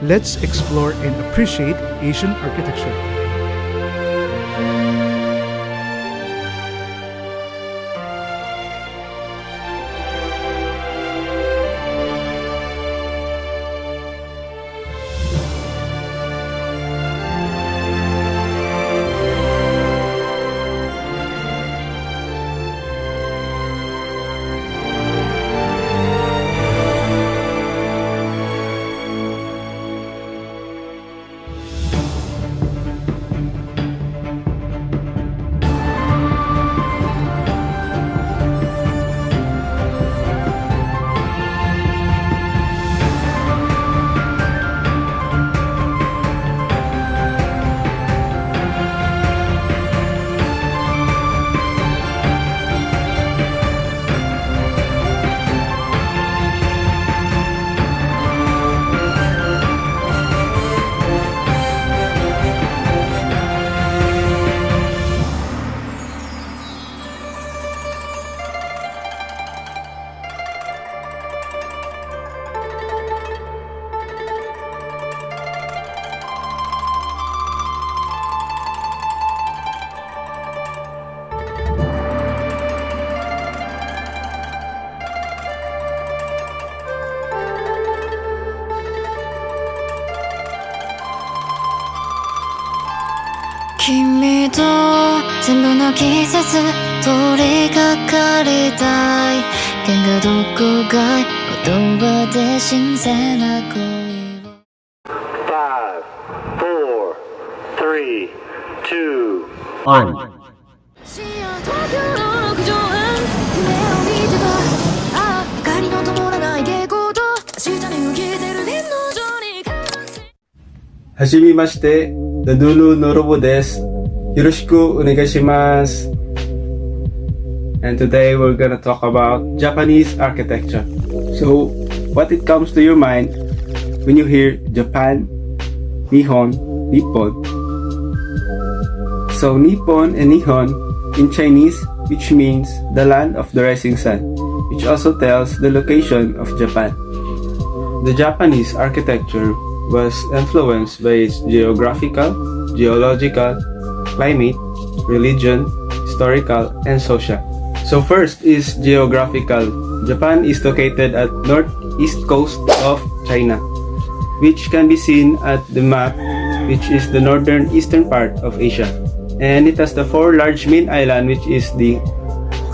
let's explore and appreciate Asian architecture.君と全部の季節通りかかりたい弦がどこか言葉で神聖な恋を 5, 4, 3, 2, 1. 東京の六条園夢を見てたああ光の灯らない下校と明日に受けてる電脳上にはじめまして、Nadulu Norobo desu. Yoroshiku onegaishimasu. And today we're gonna talk about Japanese architecture. So, what it comes to your mind when you hear Japan, Nihon, Nippon? So, Nippon and Nihon in Chinese, which means the land of the rising sun, which also tells the location of Japan. The Japanese architecture was influenced by its geographical, geological, climate, religion, historical, and social. So first is geographical. Japan is located at northeast coast of China, which can be seen at the map, which is the northern eastern part of Asia. And it has the four large main islands, which is the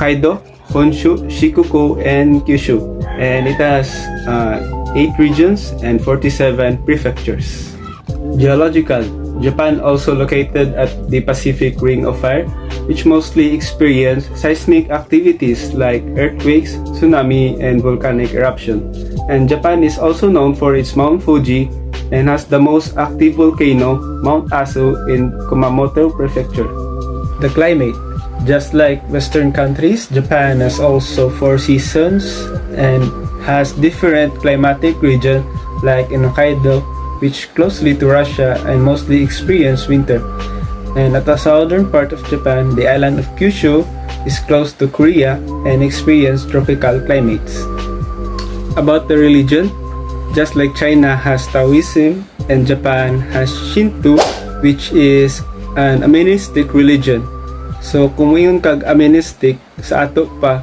Hokkaido, Honshu, Shikoku, and Kyushu. And it has 8 regions and 47 prefectures. Geological. Japan also located at the Pacific Ring of Fire, which mostly experience seismic activities like earthquakes, tsunami, and volcanic eruption. And Japan is also known for its Mount Fuji and has the most active volcano, Mount Aso, in Kumamoto Prefecture. The climate. Just like Western countries, Japan has also 4 seasons and has different climatic regions like in Hokkaido, which closely to Russia and mostly experience winter. And at the southern part of Japan, the island of Kyushu is close to Korea and experience tropical climates. About the religion, just like China has Taoism and Japan has Shinto, which is an animistic religion. So kung mayon kag animistic sa ato pa,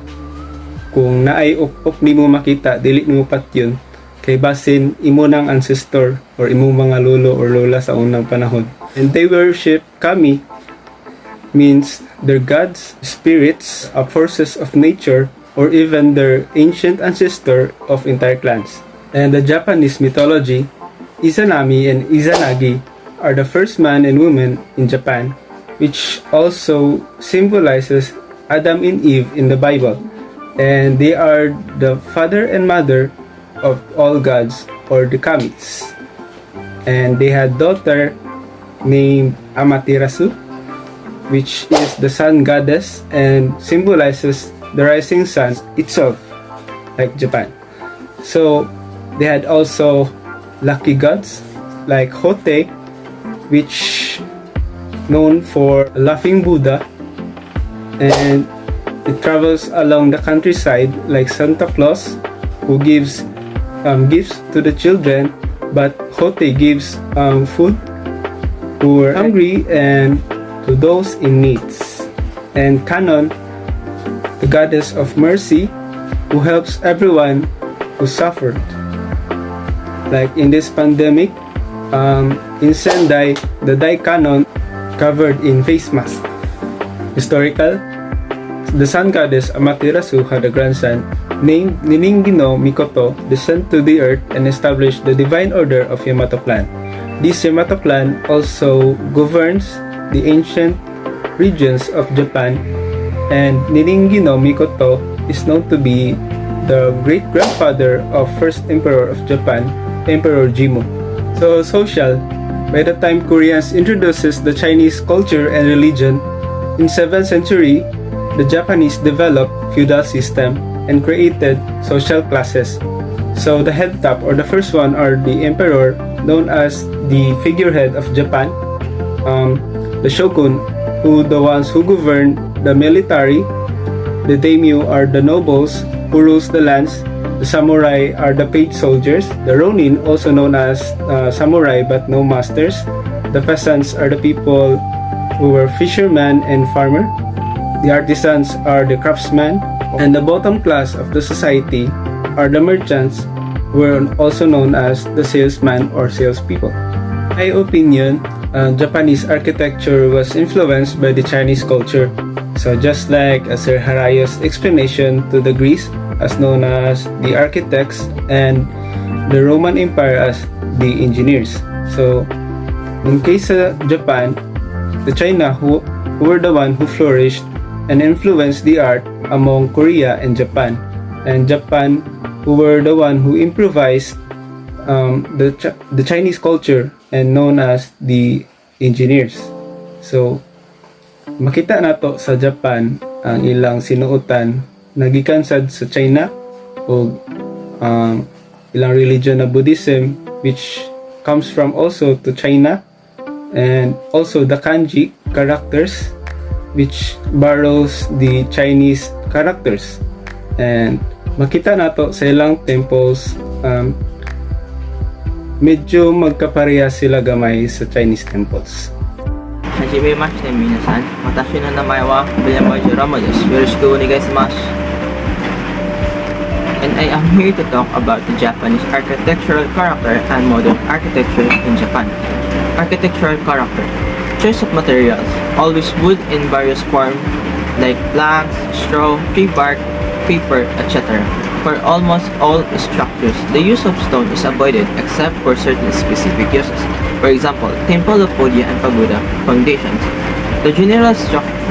kung naay ok nimo makita dili nimo patyon kay basin imo nang ancestor or imong mga lolo or lola sa unang panahon. And they worship kami, means their gods, spirits, forces of nature, or even their ancient ancestor of entire clans. And the Japanese mythology, Izanami and Izanagi are the first man and woman in Japan, which also symbolizes Adam and Eve in the Bible. And they are the father and mother of all gods, or the kamis. And they had daughter named Amaterasu, which is the sun goddess and symbolizes the rising sun itself, like Japan. So they had also lucky gods like Hote, which known for laughing Buddha, and it travels along the countryside like Santa Claus, who gives gifts to the children but Hote gives food who are hungry and to those in needs. And Kanon, the goddess of mercy, who helps everyone who suffered. Like in this pandemic, in Sendai, the Dai Kanon covered in face mask. Historical, the sun goddess Amaterasu had a grandson named Niningino Mikoto, descend to the earth and established the divine order of Yamato clan. This Yamato clan also governs the ancient regions of Japan, and Niningino Mikoto is known to be the great-grandfather of first emperor of Japan, Emperor Jimmu. So social, by the time Koreans introduces the Chinese culture and religion, in 7th century, the Japanese developed feudal system and created social classes. So the head top, or the first one, are the emperor, known as the figurehead of Japan, the shogun, who the ones who govern the military, the daimyo are the nobles who rules the lands, the samurai are the paid soldiers, the ronin, also known as samurai but no masters, the peasants are the people who were fishermen and farmer, the artisans are the craftsmen, and the bottom class of the society are the merchants, who are also known as the salesman or salespeople. In my opinion, Japanese architecture was influenced by the Chinese culture. So just like Sir Harayo's explanation to the Greece as known as the architects and the Roman Empire as the engineers. So in case of Japan, the China who were the one who flourished and influenced the art among Korea and Japan, who were the one who improvised the Chinese culture and known as the engineers. So makita nato sa Japan ang ilang sinuotan nagikan sad sa China o ilang religion na Buddhism, which comes from also to China, and also the kanji characters which borrows the Chinese characters. And makita nato sa ilang temples, medyo magkapareha sila gamay sa Chinese temples. はじめまして皆さん、私の名前はベネボレンスロモです。よろしくお願いします。And I am here to talk about the Japanese architectural character and modern architecture in Japan. Architectural character. Choice of materials. Always wood in various forms like planks, straw, tree bark, paper, etc. For almost all structures, the use of stone is avoided except for certain specific uses. For example, temple of Buddha and pagoda foundations. The general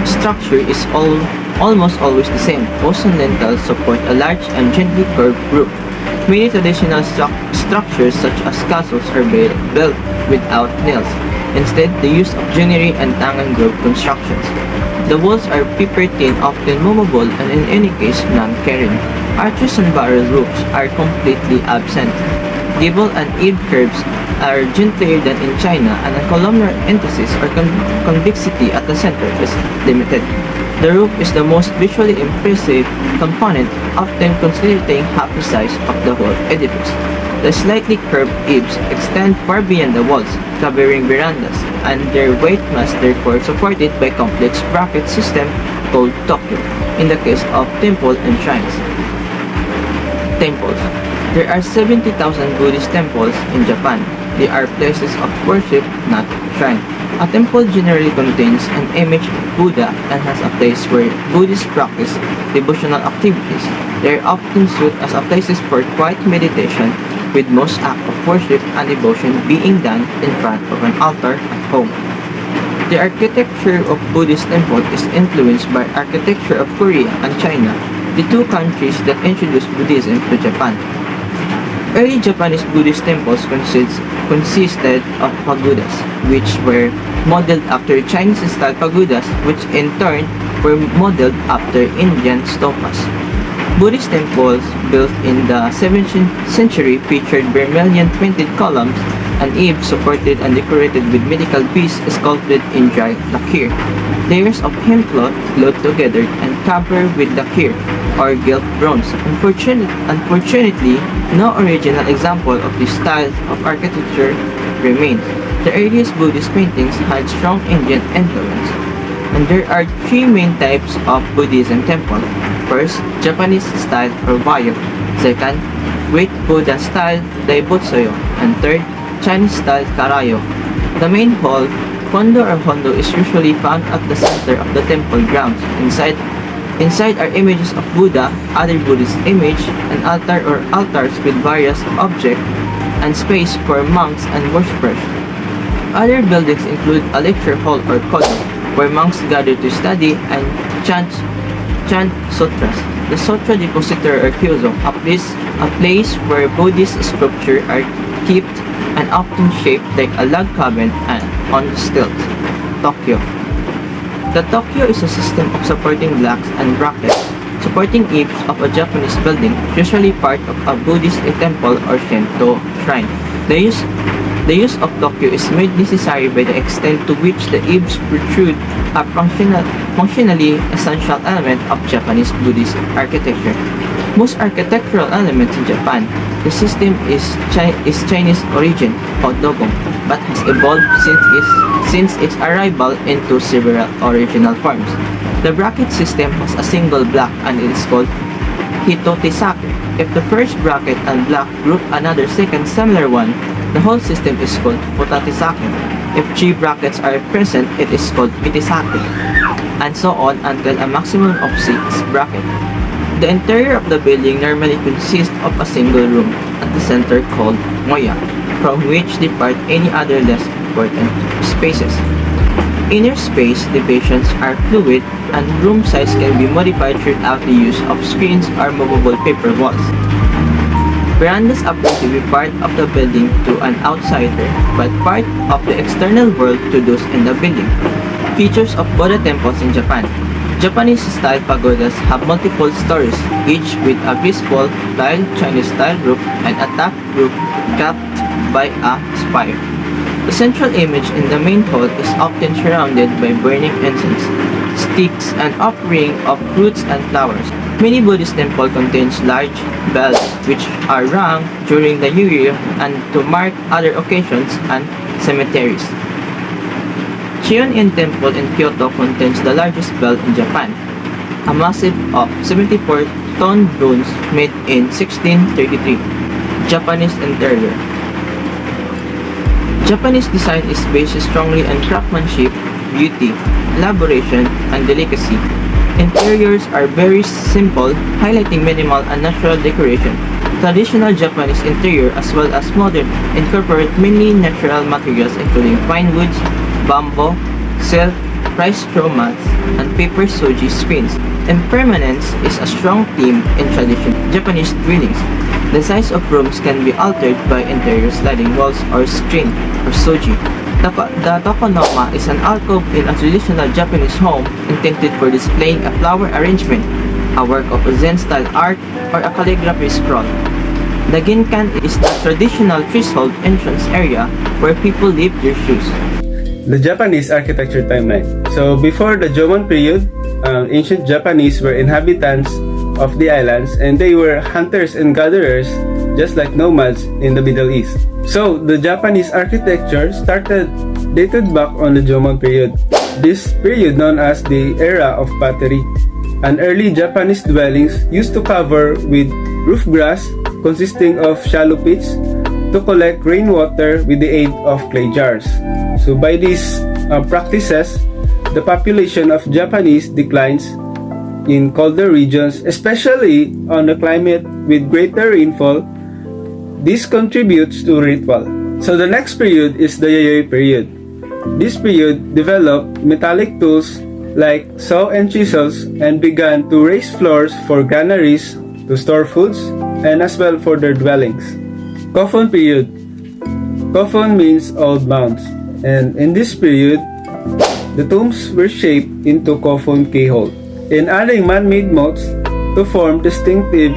structure is almost always the same. Posts and lintels support a large and gently curved roof. Many traditional structures such as castles are built without nails. Instead, the use of joinery and tangan group constructions. The walls are paper thin, often movable, and in any case, non-carrying. Arches and barrel roofs are completely absent. Gable and eave curves are gentler than in China, and a columnar emphasis or convexity at the center is limited. The roof is the most visually impressive component, often constituting half the size of the whole edifice. The slightly curved eaves extend far beyond the walls, covering verandas, and their weight must therefore supported by complex bracket system called tokyo, in the case of temple and shrines. Temples. There are 70,000 Buddhist temples in Japan. They are places of worship, not shrine. A temple generally contains an image of Buddha and has a place where Buddhists practice devotional activities. They are often used as a places for quiet meditation, with most acts of worship and devotion being done in front of an altar at home. The architecture of Buddhist temple is influenced by architecture of Korea and China, the two countries that introduced Buddhism to Japan. Early Japanese Buddhist temples consisted of pagodas, which were modeled after Chinese-style pagodas, which in turn were modeled after Indian stupas. Buddhist temples built in the 7th century featured vermilion-painted columns and eaves supported and decorated with medical beasts sculpted in dry lacquer. Layers of hemp cloth glued together and covered with lacquer or gilt bronze. Unfortunately, no original example of this style of architecture remains. The earliest Buddhist paintings had strong Indian influence, and there are three main types of Buddhism temple. First, Japanese style or Bayo. Second, Great Buddha style Daibutsuyo. And third, Chinese style Karayo. The main hall, Kondo or Hondo, is usually found at the center of the temple grounds. Inside are images of Buddha, other Buddhist image, an altar or altars with various objects, and space for monks and worshippers. Other buildings include a lecture hall or kodo, where monks gather to study and chant sutras. The Sutra Depository or Kyuzo, a place where Buddhist sculptures are kept and often shaped like a log cabin and on stilts. Tokyo. The Tokyo is a system of supporting blocks and brackets, supporting eaves of a Japanese building, usually part of a Buddhist temple or Shinto shrine. The use of Tokyo is made necessary by the extent to which the eaves protrude, a functionally essential element of Japanese Buddhist architecture. Most architectural elements in Japan, the system is Chinese origin, Odogong, but has evolved since its arrival into several original forms. The bracket system has a single block and it is called Hitotisake. If the first bracket and block group another second similar one, the whole system is called Futatisake. If three brackets are present, it is called Mitisake, and so on until a maximum of 6 brackets. The interior of the building normally consists of a single room at the center called moya, from which depart any other less important spaces. Inner space divisions are fluid and room size can be modified throughout the use of screens or movable paper walls. Verandas appear to be part of the building to an outsider, but part of the external world to those in the building. Features of Buddha temples in Japan. Japanese-style pagodas have multiple stories, each with a visible tiled Chinese-style roof and a top roof capped by a spire. The central image in the main hall is often surrounded by burning incense, sticks, and offering of fruits and flowers. Many Buddhist temples contain large bells which are rung during the New Year and to mark other occasions and cemeteries. Chion-in Temple in Kyoto contains the largest bell in Japan, a massive of 74-ton bronze made in 1633. Japanese interior. Japanese design is based strongly on craftsmanship, beauty, elaboration, and delicacy. Interiors are very simple, highlighting minimal and natural decoration. Traditional Japanese interior as well as modern incorporate many natural materials including pine woods, bamboo, silk, rice straw mats, and paper soji screens. Impermanence is a strong theme in traditional Japanese dwellings. The size of rooms can be altered by interior sliding walls or screen or soji. The tokonoma is an alcove in a traditional Japanese home intended for displaying a flower arrangement, a work of Zen-style art, or a calligraphy scroll. The ginkan is the traditional threshold entrance area where people leave their shoes. The Japanese architecture timeline. So before the Jomon period, ancient Japanese were inhabitants of the islands and they were hunters and gatherers just like nomads in the Middle East. So the Japanese architecture dated back on the Jomon period. This period known as the era of pottery. An early Japanese dwellings used to cover with roof grass consisting of shallow pits to collect rainwater with the aid of clay jars. So by these practices, the population of Japanese declines in colder regions, especially on the climate with greater rainfall. This contributes to ritual. So the next period is the Yayoi period. This period developed metallic tools like saw and chisels and began to raise floors for granaries to store foods and as well for their dwellings. Kofun period. Kofun means old mounds, and in this period, the tombs were shaped into kofun keyhole and adding man-made moats to form distinctive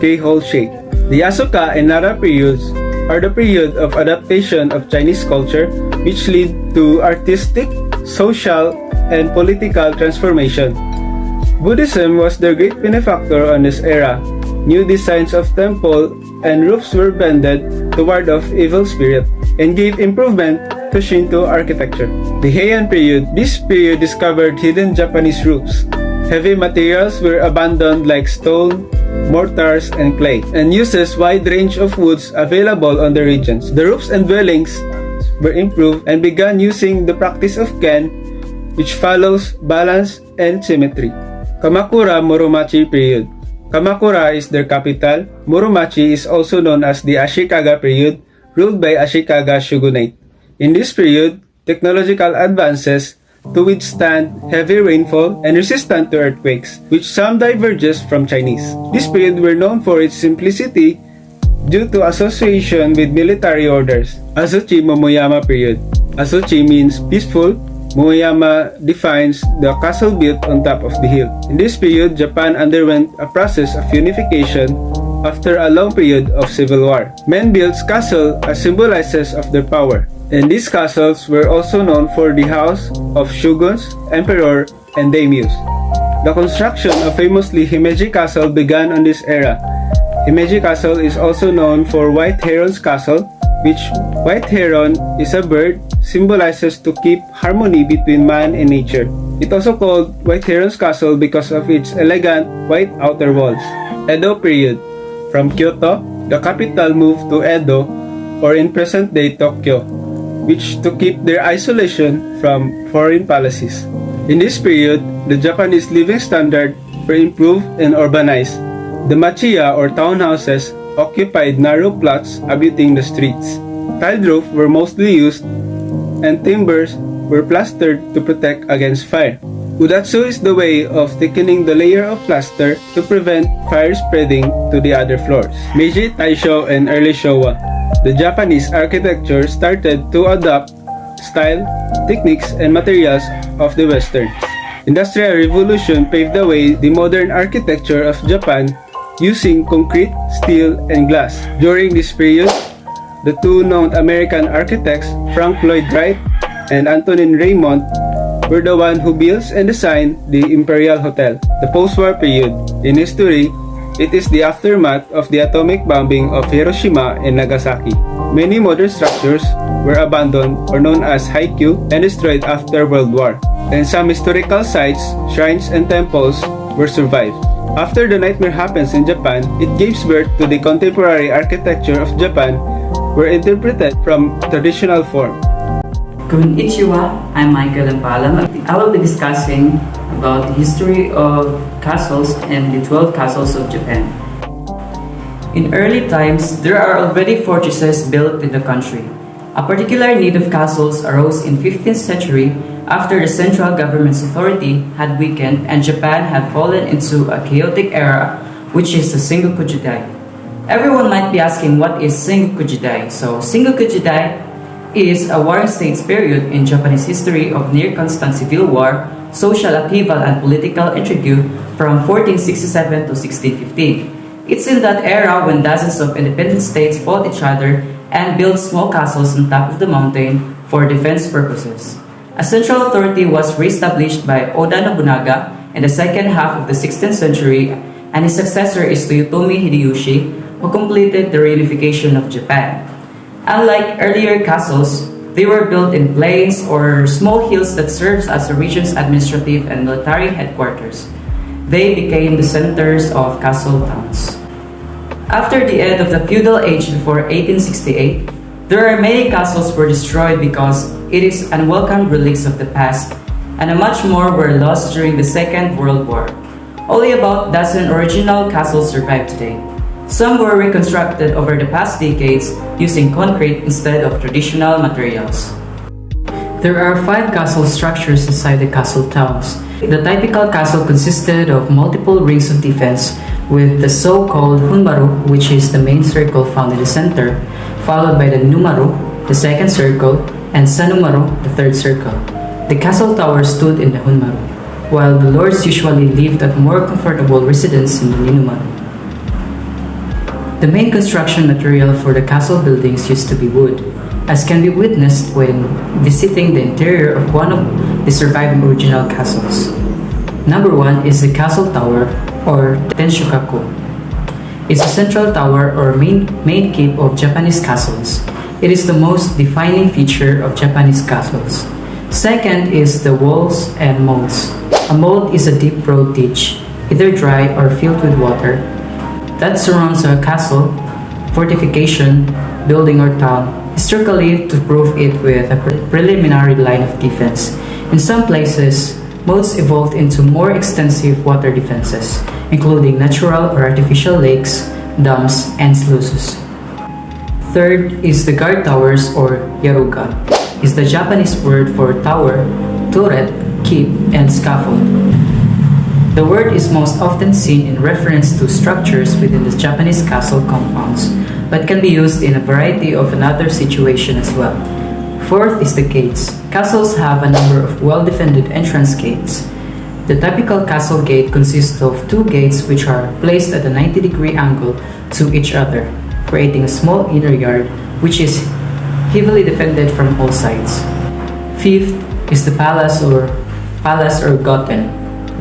keyhole shape. The Asuka and Nara periods are the period of adaptation of Chinese culture which lead to artistic, social, and political transformation. Buddhism was the great benefactor on this era. New designs of temple and roofs were bended to ward off evil spirit and gave improvement to Shinto architecture. The Heian period. This period discovered hidden Japanese roofs. Heavy materials were abandoned like stone, mortars, and clay, and uses wide range of woods available on the regions. The roofs and dwellings were improved and began using the practice of Ken, which follows balance and symmetry. Kamakura Muromachi period. Kamakura is their capital. Muromachi is also known as the Ashikaga period, ruled by Ashikaga shogunate. In this period, technological advances to withstand heavy rainfall and resistant to earthquakes, which some diverges from Chinese. This period were known for its simplicity due to association with military orders. Azuchi Momoyama period. Azuchi means peaceful. Momoyama defines the castle built on top of the hill. In this period, Japan underwent a process of unification after a long period of civil war. Men built castles as symbolizes of their power. And these castles were also known for the house of shoguns, emperor, and daimyos. The construction of famously Himeji Castle began on this era. Himeji Castle is also known for White Heron's Castle, which White Heron is a bird, symbolizes to keep harmony between man and nature. It also called White Heron's Castle because of its elegant white outer walls. Edo period. From Kyoto, the capital moved to Edo, or in present-day Tokyo, which to keep their isolation from foreign policies. In this period, the Japanese living standard were improved and urbanized. The machiya or townhouses occupied narrow plots abutting the streets. Tiled roofs were mostly used and timbers were plastered to protect against fire. Udatsu is the way of thickening the layer of plaster to prevent fire spreading to the other floors. Meiji, Taisho, and early Showa. The Japanese architecture started to adopt style, techniques, and materials of the Western. Industrial Revolution paved the way the modern architecture of Japan using concrete, steel, and glass. During this period, the two known American architects, Frank Lloyd Wright and Antonin Raymond, were the one who built and designed the Imperial Hotel. The post-war period. In history, it is the aftermath of the atomic bombing of Hiroshima and Nagasaki. Many modern structures were abandoned or known as Haikyuu and destroyed after World War. And some historical sites, shrines, and temples were survived. After the nightmare happens in Japan, it gives birth to the contemporary architecture of Japan, were interpreted from traditional form. Konnichiwa, I'm Michael Empalam. I will be discussing about the history of castles and the 12 castles of Japan. In early times, there are already fortresses built in the country. A particular need of castles arose in 15th century after the central government's authority had weakened and Japan had fallen into a chaotic era, which is the Sengoku Jidai. Everyone might be asking what is Sengoku Jidai. So Sengoku Jidai is a warring states period in Japanese history of near-constant civil war, social upheaval, and political intrigue from 1467 to 1615. It's in that era when dozens of independent states fought each other and built small castles on top of the mountain for defense purposes. A central authority was re-established by Oda Nobunaga in the second half of the 16th century, and his successor is Toyotomi Hideyoshi, who completed the reunification of Japan. Unlike earlier castles, they were built in plains or small hills that served as the region's administrative and military headquarters. They became the centers of castle towns. After the end of the feudal age before 1868, there are many castles were destroyed because it is unwelcome relics of the past, and much more were lost during the Second World War. Only about a dozen original castles survive today. Some were reconstructed over the past decades using concrete instead of traditional materials. There are 5 castle structures inside the castle towns. The typical castle consisted of multiple rings of defense, with the so-called Hunmaru, which is the main circle found in the center, followed by the Numaru, the second circle, and Sanumaru, the third circle. The castle tower stood in the Hunmaru, while the lords usually lived at more comfortable residence in the Numaru. The main construction material for the castle buildings used to be wood, as can be witnessed when visiting the interior of one of the surviving original castles. Number 1 is the castle tower or Tenshukaku. It's a central tower or main keep of Japanese castles. It is the most defining feature of Japanese castles. Second is the walls and moats. A moat is a deep broad ditch, either dry or filled with water, that surrounds a castle, fortification, building or town, historically to prove it with a preliminary line of defense. In some places, moats evolved into more extensive water defenses, including natural or artificial lakes, dams, and sluices. Third is the guard towers or yaruga. Is the Japanese word for tower, turret, keep, and scaffold. The word is most often seen in reference to structures within the Japanese castle compounds, but can be used in a variety of another situation as well. Fourth is the gates. Castles have a number of well-defended entrance gates. The typical castle gate consists of two gates which are placed at a 90-degree angle to each other, creating a small inner yard which is heavily defended from all sides. Fifth is the palace or goten.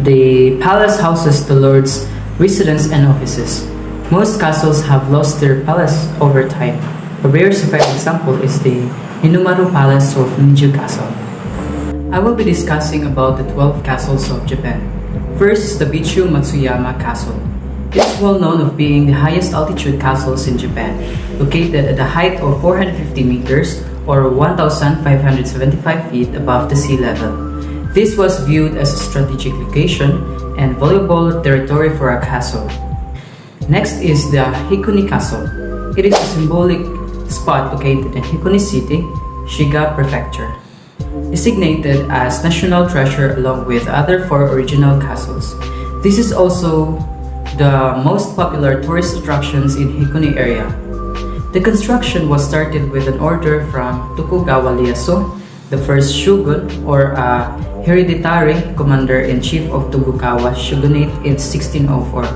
The palace houses the lord's residence and offices. Most castles have lost their palace over time. A rare surviving example is the Inumaru Palace of Niju Castle. I will be discussing about the 12 castles of Japan. First is the Bichu Matsuyama Castle. It is well known of being the highest altitude castles in Japan, located at a height of 450 meters or 1,575 feet above the sea level. This was viewed as a strategic location and valuable territory for a castle. Next is the Hikuni Castle. It is a symbolic spot located in Hikuni City, Shiga Prefecture. Designated as national treasure along with other 4 original castles. This is also the most popular tourist attractions in Hikuni area. The construction was started with an order from Tokugawa Ieyasu, the first shogun or a hereditary commander-in-chief of Tokugawa shogunate in 1604.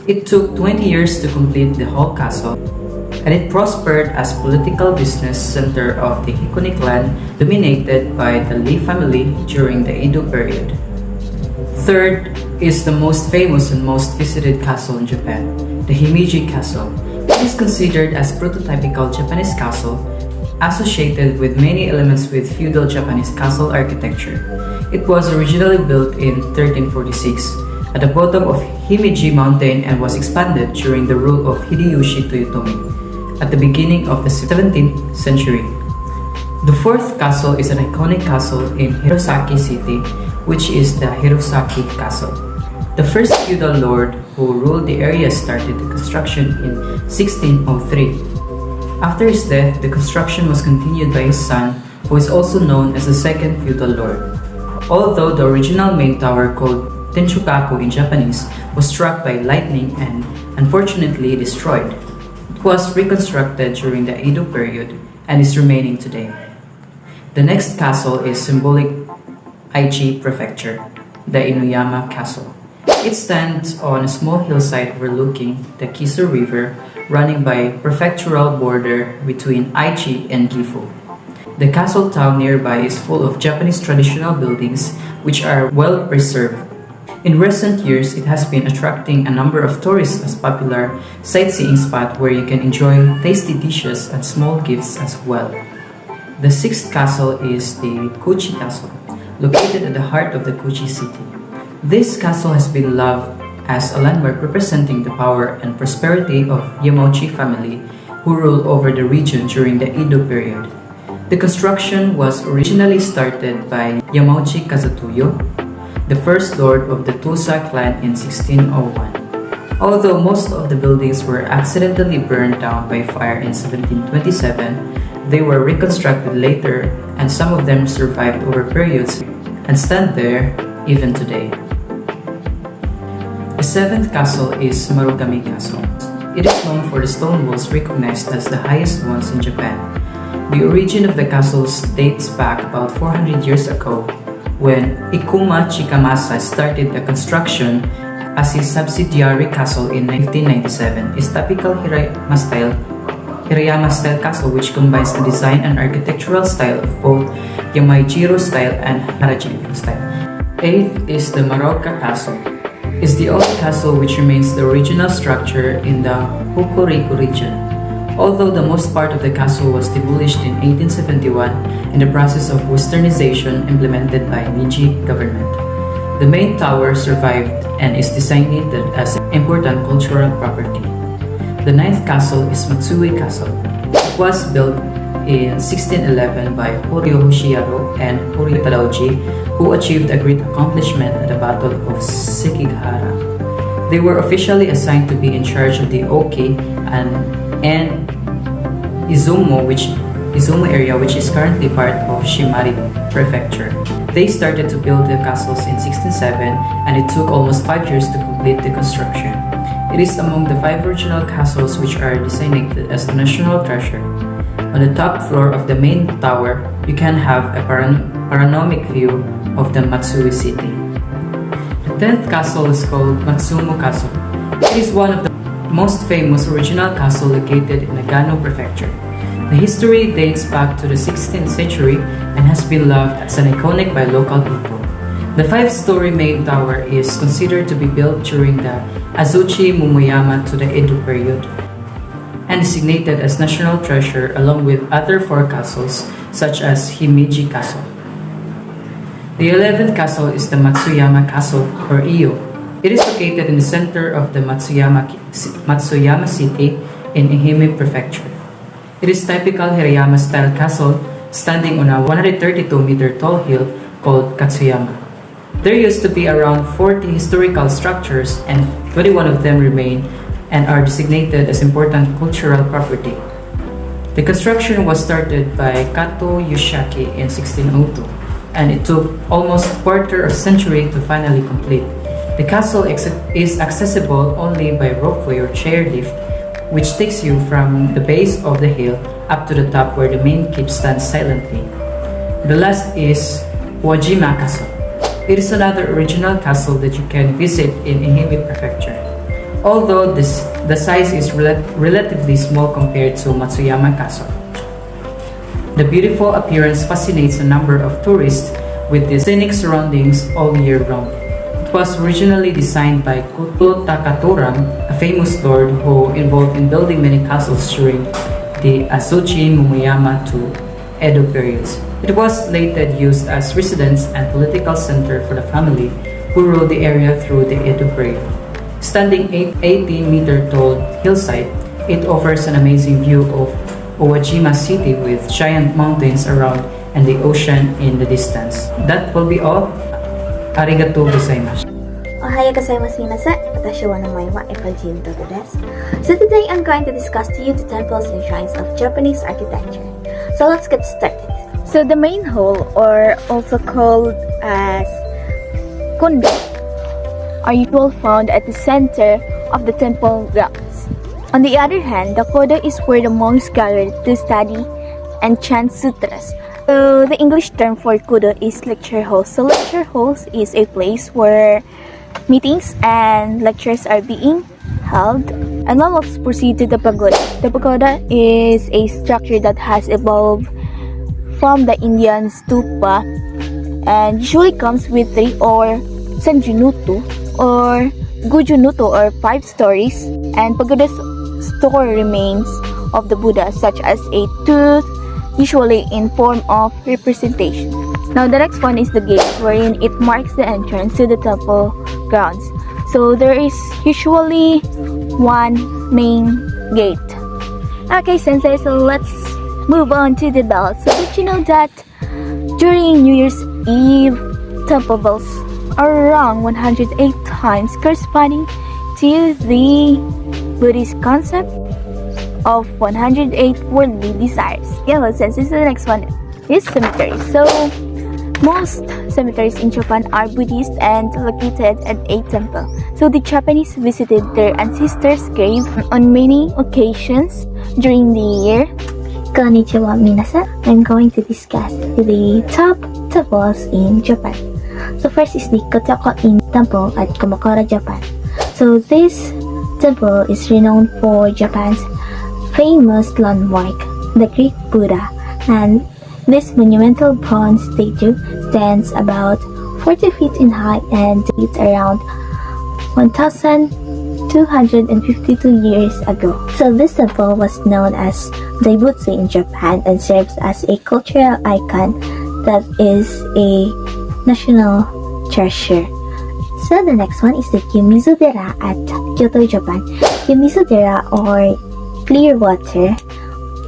It took 20 years to complete the whole castle, and it prospered as political business center of the Hikuni clan dominated by the Lee family during the Edo period. Third is the most famous and most visited castle in Japan, the Himeji Castle. It is considered as prototypical Japanese castle, associated with many elements with feudal Japanese castle architecture. It was originally built in 1346 at the bottom of Himeji Mountain and was expanded during the rule of Hideyoshi Toyotomi at the beginning of the 17th century. The fourth castle is an iconic castle in Hirosaki City, which is the Hirosaki Castle. The first feudal lord who ruled the area started the construction in 1603. After his death, the construction was continued by his son, who is also known as the second feudal lord. Although the original main tower called Tenshukaku in Japanese was struck by lightning and unfortunately destroyed, it was reconstructed during the Edo period and is remaining today. The next castle is symbolic Aichi Prefecture, the Inuyama Castle. It stands on a small hillside overlooking the Kiso River, running by prefectural border between Aichi and Gifu. The castle town nearby is full of Japanese traditional buildings which are well preserved. In recent years, it has been attracting a number of tourists as popular sightseeing spot where you can enjoy tasty dishes and small gifts as well. The sixth castle is the Kuchi Castle, located at the heart of the Kuchi city. This castle has been loved as a landmark representing the power and prosperity of Yamauchi family who ruled over the region during the Edo period. The construction was originally started by Yamauchi Kazutoyo, the first lord of the Tosa clan in 1601. Although most of the buildings were accidentally burned down by fire in 1727, they were reconstructed later and some of them survived over periods and stand there even today. The seventh castle is Marugami Castle. It is known for the stone walls recognized as the highest ones in Japan. The origin of the castles dates back about 400 years ago when Ikuma Chikamasa started the construction as his subsidiary castle in 1597. Its typical Hirayama style Hirayama-style castle which combines the design and architectural style of both Yamaijiro style and Harajuku style. Eighth is the Maroka Castle. It's the only castle which remains the original structure in the Hokuriku region. Although the most part of the castle was demolished in 1871 in the process of westernization implemented by Meiji government. The main tower survived and is designated as an important cultural property. The ninth castle is Matsui Castle. It was built in 1611 by Horio Hoshiaro and Horio Tadaoji, who achieved a great accomplishment at the Battle of Sekigahara. They were officially assigned to be in charge of the Oki and Izumo area, which is currently part of Shimari Prefecture. They started to build the castles in 1607 and it took almost 5 years to complete the construction. It is among the 5 original castles which are designated as the national treasure. On the top floor of the main tower, you can have a panoramic view of the Matsui city. The 10th castle is called Matsumo Castle. It is one of the most famous original castle located in Nagano Prefecture. The history dates back to the 16th century and has been loved as an iconic by local people. The 5-story main tower is considered to be built during the Azuchi Momoyama to the Edo period and designated as national treasure along with other 4 castles such as Himeji Castle. The 11th castle is the Matsuyama Castle or Iyo. It is located in the center of the Matsuyama city in Ehime Prefecture. It is typical Hirayama-style castle standing on a 132-meter tall hill called Katsuyama. There used to be around 40 historical structures and 21 of them remain and are designated as important cultural property. The construction was started by Kato Yoshiaki in 1602 and it took almost a quarter of a century to finally complete. The castle is accessible only by ropeway or chairlift, which takes you from the base of the hill up to the top where the main keep stands silently. The last is Wajima Castle. It is another original castle that you can visit in Ehime Prefecture. Although the size is relatively small compared to Matsuyama Castle. The beautiful appearance fascinates a number of tourists with the scenic surroundings all year round. It was originally designed by Kuto Takatoram, a famous lord who involved in building many castles during the Azuchi Momoyama to Edo periods. It was later used as residence and political center for the family who ruled the area through the Edo period. Standing 18-meter tall hillside, it offers an amazing view of Owajima City with giant mountains around and the ocean in the distance. That will be all. Arigatou gozaimasu. Ohayou gozaimasu minasan. Watashi wa namae wa Epajinto desu. So today I'm going to discuss to you the temples and shrines of Japanese architecture. So let's get started. So the main hall, or also called as kondo, are usually found at the center of the temple grounds. On the other hand, the kodo is where the monks gather to study and chant sutras. So the English term for kodo is lecture hall. So lecture halls is a place where meetings and lectures are being held. And now let's proceed to the pagoda. The pagoda is a structure that has evolved from the Indian stupa and usually comes with 3 or senjunuto or gujunuto or 5 stories, and pagodas store remains of the Buddha such as a tooth, usually in form of representation. Now the next one is the gate, wherein it marks the entrance to the temple grounds. So there is usually one main gate. Okay, sensei, so let's move on to the bells. So did you know that during New Year's Eve, temple bells are rung 108 times, corresponding to the Buddhist concept of 108 worldly desires. Yellow sense. So the next one is cemeteries. So most cemeteries in Japan are Buddhist and located at a temple. So the Japanese visited their ancestors' grave on many occasions during the year. Konnichiwa minasan. I'm going to discuss the top temples in Japan. So first is the Kotoko-in Temple at Kamakura, Japan. So this temple is renowned for Japan's famous landmark, the Greek Buddha, and this monumental bronze statue stands about 40 feet in height and dates around 1,252 years ago. So this temple was known as Daibutsu in Japan and serves as a cultural icon that is a national treasure. So the next one is the Kiyomizu-dera at Kyoto, Japan. Kiyomizu-dera or clear water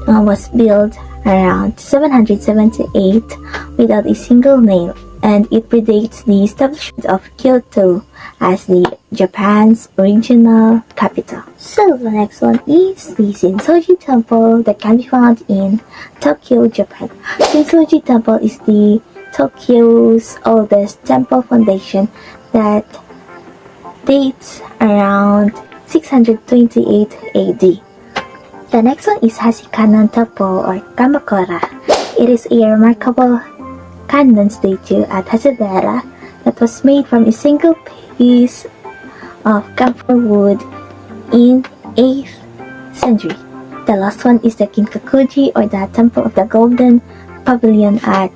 was built around 778 without a single nail, and it predates the establishment of Kyoto as the Japan's original capital. So the next one is the Sensoji Temple that can be found in Tokyo, Japan. Sensoji Temple is the Tokyo's oldest temple foundation that dates around 628 AD. The next one is Hashikanon Temple or Kamakura. It is a remarkable Kannon statue at Hasedera that was made from a single piece of camphor wood in 8th century. The last one is the Kinkakuji or the Temple of the Golden Pavilion at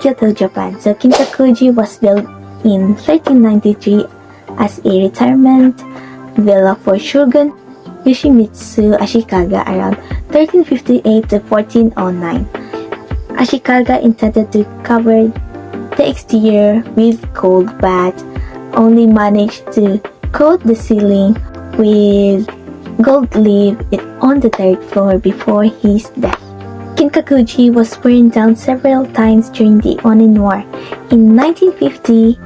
Kyoto, Japan. So Kinkakuji was built in 1393 as a retirement villa for Shogun Yoshimitsu Ashikaga around 1358 to 1409. Ashikaga intended to cover the exterior with gold but only managed to coat the ceiling with gold leaf on the third floor before his death. Kinkakuji was burned down several times during the Onin War. In 1950,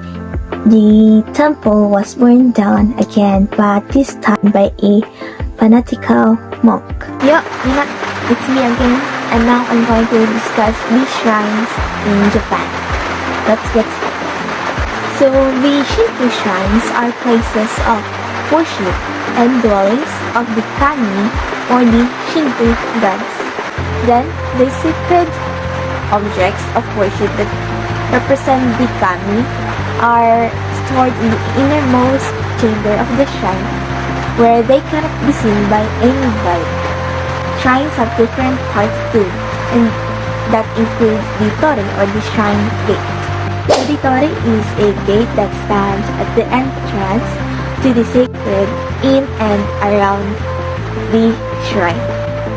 the temple was burned down again, but this time by a fanatical monk. Yo, Nina, it's me again, and now I'm going to discuss these shrines in Japan. Let's get started. So, the Shinto shrines are places of worship and dwellings of the kami or the Shinto gods. Then, the sacred objects of worship that represent the kami are stored in the innermost chamber of the shrine, where they cannot be seen by anybody. Shrines have different parts too, and that includes the tori or the shrine gate. So the tori is a gate that stands at the entrance to the sacred in and around the shrine.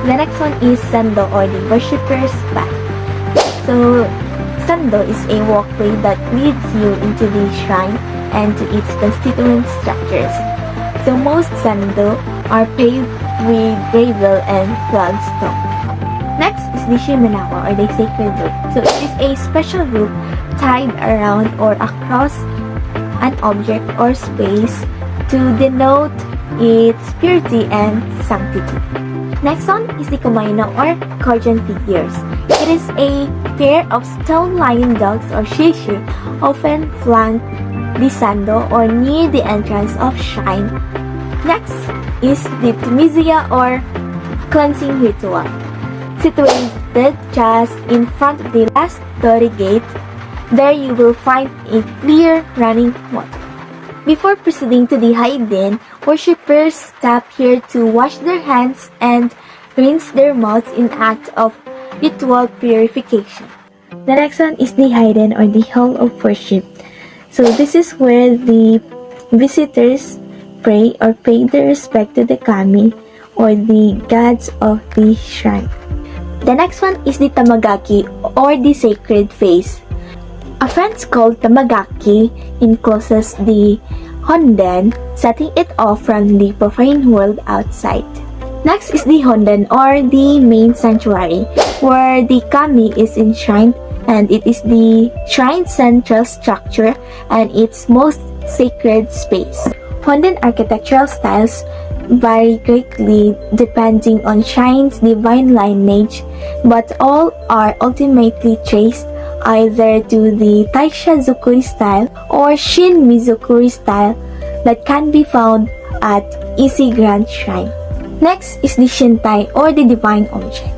The next one is sando or the worshipper's path. So sando is a walkway that leads you into the shrine and to its constituent structures. So most sando are paved with gravel and flagstone. Next is the shimenawa or the sacred rope. So it is a special rope tied around or across an object or space to denote its purity and sanctity. Next one is the kumaino or Korean figures. It is a pair of stone lion dogs or shishu often flank the sando or near the entrance of shrine. Next is the tumizuya or cleansing ritual. Situated just in front of the last tori gate, there you will find a clear running water. Before proceeding to the Haiden, worshippers stop here to wash their hands and rinse their mouths in act of ritual purification. The next one is the Haiden or the hall of worship. So this is where the visitors pray or pay their respect to the kami or the gods of the shrine. The next one is the tamagaki or the sacred vase. A fence called tamagaki encloses the honden, setting it off from the profane world outside. Next is the honden or the main sanctuary, where the kami is enshrined, and it is the shrine's central structure and its most sacred space. Honden architectural styles vary greatly depending on shrine's divine lineage, but all are ultimately traced either to the Taisha Zukuri style or Shin Mizukuri style that can be found at Ise Grand Shrine. Next is the Shintai or the divine object.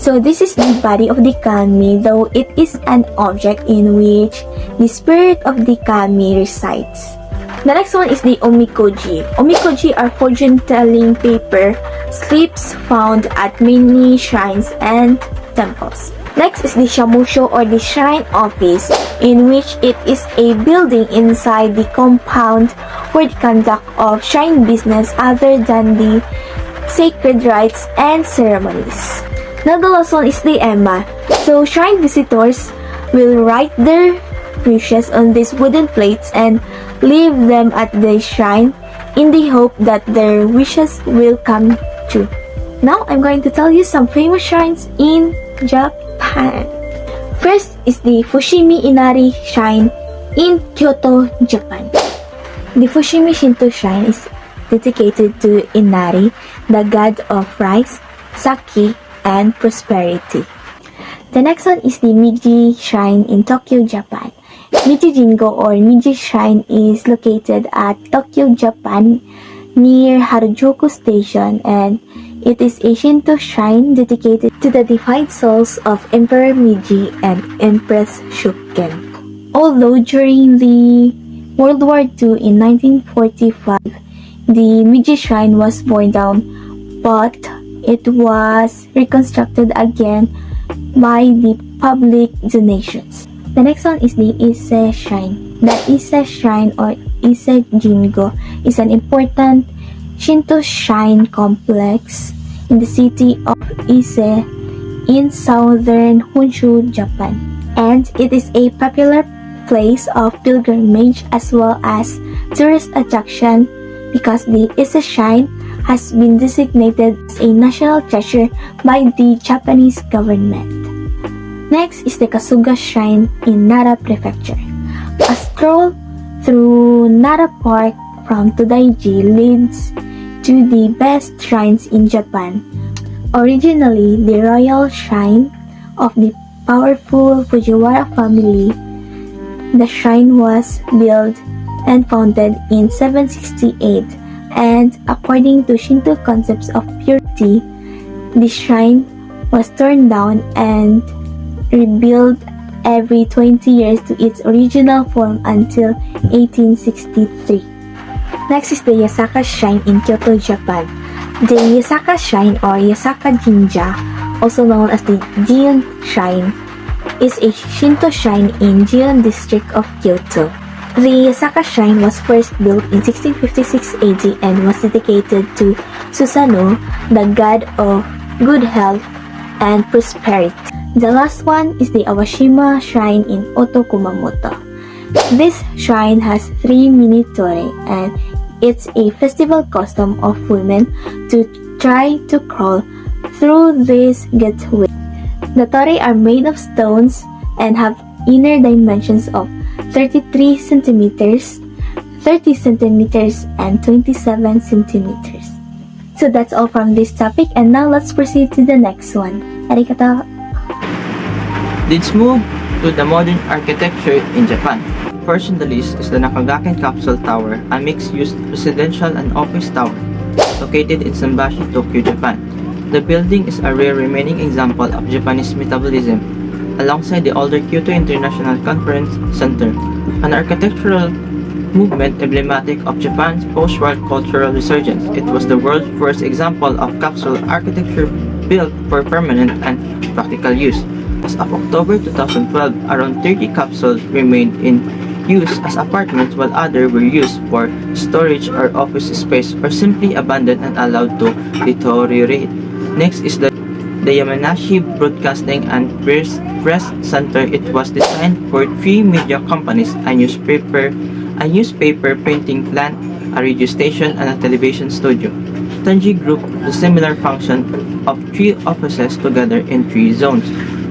So this is the body of the kami, though it is an object in which the spirit of the kami resides. The next one is the omikoji. Omikoji are fortune-telling paper slips found at many shrines and temples. Next is the shamusho or the shrine office, in which it is a building inside the compound for the conduct of shrine business other than the sacred rites and ceremonies. Now the last one is the emma. So shrine visitors will write their wishes on these wooden plates and leave them at the shrine in the hope that their wishes will come true. Now I'm going to tell you some famous shrines in Japan. First is the Fushimi Inari Shrine in Kyoto, Japan. The Fushimi Shinto Shrine is dedicated to Inari, the god of rice, sake, and prosperity. The next one is the Miji Shrine in Tokyo, Japan. Miji Jingo or Miji Shrine is located at Tokyo, Japan, near Harajuku Station, and it is a Shinto shrine dedicated to the deified souls of Emperor Meiji and Empress Shuken. Although during the World War II in 1945, the Meiji Shrine was torn down, but it was reconstructed again by the public donations. The next one is the Ise Shrine. The Ise Shrine or Ise Jingo is an important Shinto shrine complex in the city of Ise in southern Honshu, Japan. And it is a popular place of pilgrimage as well as tourist attraction because the Ise Shrine has been designated as a national treasure by the Japanese government. Next is the Kasuga Shrine in Nara Prefecture. A stroll through Nara Park from Todaiji leads to the best shrines in Japan. Originally, the royal shrine of the powerful Fujiwara family, the shrine was built and founded in 768, and according to Shinto concepts of purity, the shrine was torn down and rebuilt every 20 years to its original form until 1863. Next is the Yasaka Shrine in Kyoto, Japan. The Yasaka Shrine or Yasaka Jinja, also known as the Gion Shrine, is a Shinto shrine in Gion district of Kyoto. The Yasaka Shrine was first built in 1656 AD and was dedicated to Susanoo, the god of good health and prosperity. The last one is the Awashima Shrine in Oto, Kumamoto. This shrine has 3 mini-tori, and it's a festival custom of women to try to crawl through this gateway. The tori are made of stones and have inner dimensions of 33 centimeters, 30 centimeters, and 27 centimeters. So that's all from this topic, and now let's proceed to the next one. Arigato! Let's move to the modern architecture in Japan. First on the list is the Nakagaken Capsule Tower, a mixed-use residential and office tower located in Sanbashi, Tokyo, Japan. The building is a rare remaining example of Japanese metabolism, alongside the older Kyoto International Conference Center, an architectural movement emblematic of Japan's post-war cultural resurgence. It was the world's first example of capsule architecture built for permanent and practical use. As of October 2012, around 30 capsules remained in use as apartments while others were used for storage or office space or simply abandoned and allowed to deteriorate. Next is the Yamanashi Broadcasting and Press Center. It was designed for 3 media companies, a newspaper printing plant, a radio station, and a television studio. Tanji grouped the similar function of 3 offices together in 3 zones.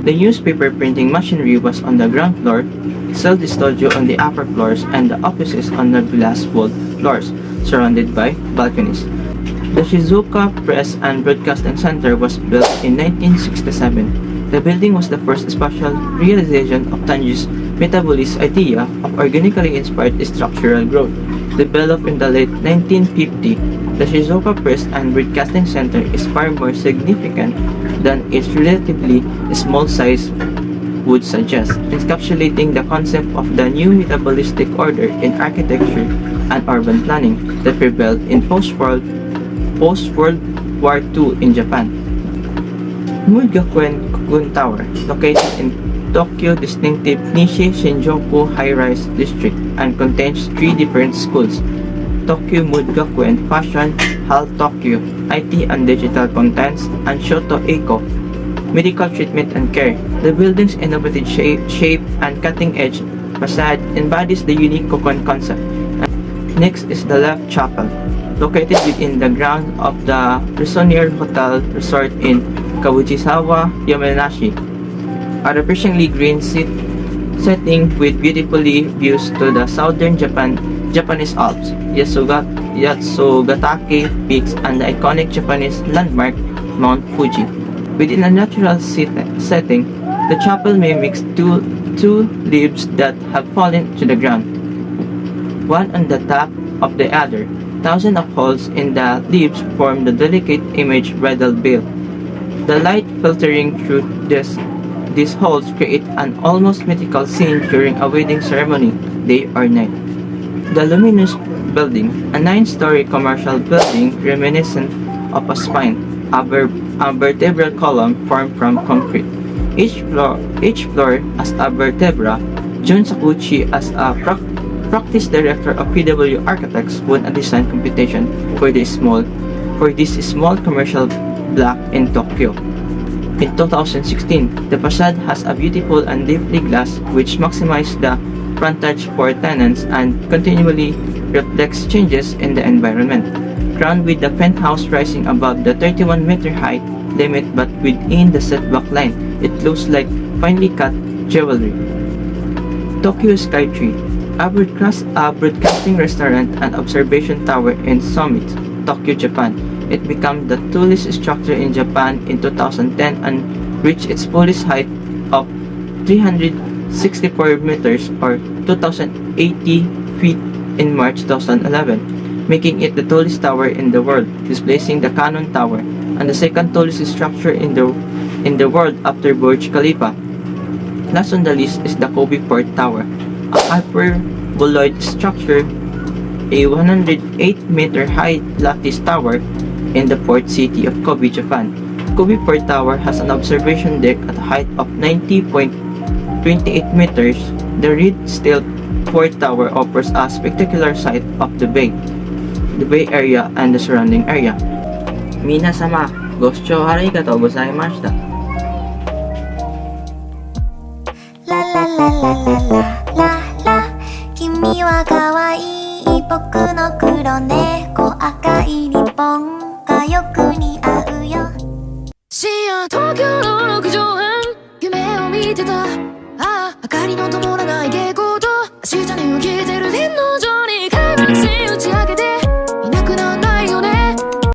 The newspaper printing machinery was on the ground floor, the studio on the upper floors, and the offices on the glass-walled floors, surrounded by balconies. The Shizuoka Press and Broadcasting Center was built in 1967. The building was the first spatial realization of Tanji's metabolist idea of organically inspired structural growth. Developed in the late 1950s, the Shizuoka Press and Broadcasting Center is far more significant than its relatively small size would suggest, encapsulating the concept of the new metabolic order in architecture and urban planning that prevailed in post-World War II in Japan. Muigakuen Kokuin Tower, located in Tokyo distinctive Nishi Shinjuku high-rise district and contains three different schools: Tokyo Muigakuen Fashion, HAL Tokyo, IT and Digital Contents, and Shoto Eiko, Medical Treatment and Care. The building's innovative shape and cutting-edge facade embodies the unique Kokuin concept. Next is the Left Chapel, located within the grounds of the Prisonier Hotel Resort in Kabuchisawa, Yamanashi, a refreshingly green setting with beautifully views to the southern Japanese Alps, Yatsugatake Peaks, and the iconic Japanese landmark Mount Fuji. Within a natural setting, the chapel mimics two leaves that have fallen to the ground, one on the top of the other. Thousands of holes in the leaves form the delicate image bridal veil. The light filtering through these holes create an almost mythical scene during a wedding ceremony, day or night. The Luminous Building, a 9-story commercial building reminiscent of a spine, a vertebral column formed from concrete. Each floor as a vertebra. Jun Sakuchi, as a practice director of PW Architects, won a design competition for this small commercial block in Tokyo. In 2016, the facade has a beautiful and deeply glass which maximizes the frontage for tenants and continually reflects changes in the environment. Crowned with the penthouse rising above the 31-meter height limit but within the setback line, it looks like finely cut jewelry. Tokyo Skytree, a broadcasting restaurant and observation tower in Summit, Tokyo, Japan. It became the tallest structure in Japan in 2010 and reached its fullest height of 364 meters or 2,080 feet in March 2011, making it the tallest tower in the world, displacing the Cannon Tower, and the second tallest structure in the world after Burj Khalifa. Last on the list is the Kobe Port Tower, a hyperboloid structure, a 108-meter high lattice tower in the port city of Kobe, Japan. Kobe Port Tower has an observation deck at a height of 90.28 meters. The Reed Steel Port Tower offers a spectacular sight of the Bay Area and the surrounding area. Minasama, goshou arigatou gozaimashita. La la la la la la la 君は可愛い僕の黒猫赤いリボンがよく似合うよ深夜東京の6畳半夢を見てたああ明かりの灯らない下校と明日に受けてる天皇上に開幕せよ